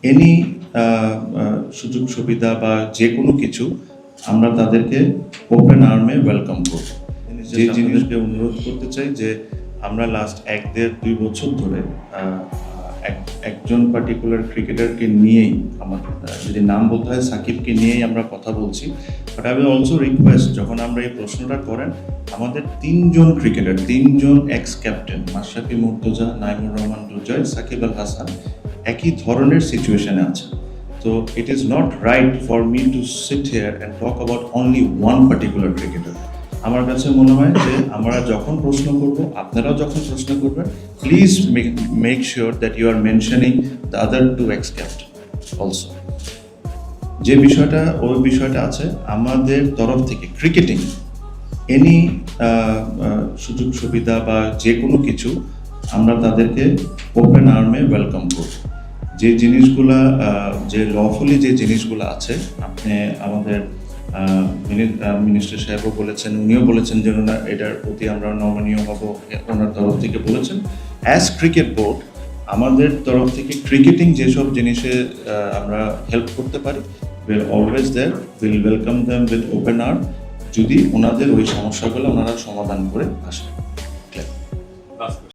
Any সুযোগ সুবিধা বা যে কোনো কিছু আমরা তাদেরকে ওপেন আর্মে ওয়েলকাম করব। যে জিনিসকে অনুরোধ করতে চাই যে আমরা লাস্ট 1-1.5-2 বছর ধরে একজন পার্টিকুলার ক্রিকেটারকে নিয়েই আমার যদি নাম বলতে হয় সাকিবকে নিয়েই আমরা কথা বলছি। But I will also request, যখন আমরা এই প্রশ্নটা করেন, আমাদের 3জন ক্রিকেটার, 3জন এক্স ক্যাপ্টেন মাশরাফি মুর্তজা, নাইমুর রহমান দুর্জয়, সাকিব আল হাসান একই ধরনের সিচুয়েশনে আছে। তো it is not right for me to sit here and talk about only one particular cricketer. আমার কাছে মনে হয় যে আমরা যখন প্রশ্ন করব, আপনারাও যখন প্রশ্ন করবেন, please make sure that you are mentioning the other 2 X captain also. যে বিষয়টা আছে আমাদের তরফ থেকে ক্রিকেটিং এনি সুযোগ সুবিধা বা যে কোনো কিছু আমরা তাদেরকে ওপেন আর্মে ওয়েলকাম করব। যে জিনিসগুলা যে লফুলি যে জিনিসগুলো আছে, আপনি আমাদের মিনিস্টার সাহেবও বলেছেন, উনিও বলেছেন যে এটার প্রতি আমরা নমনীয় হব, ওনার তরফ থেকে বলেছেন। অ্যাজ ক্রিকেট বোর্ড আমাদের তরফ থেকে ক্রিকেটিং যেসব জিনিসে আমরা হেল্প করতে পারি, will always there, will welcome them with open arm, যদি ওনাদের ওই সমস্যাগুলো ওনারা সমাধান করে আসেন।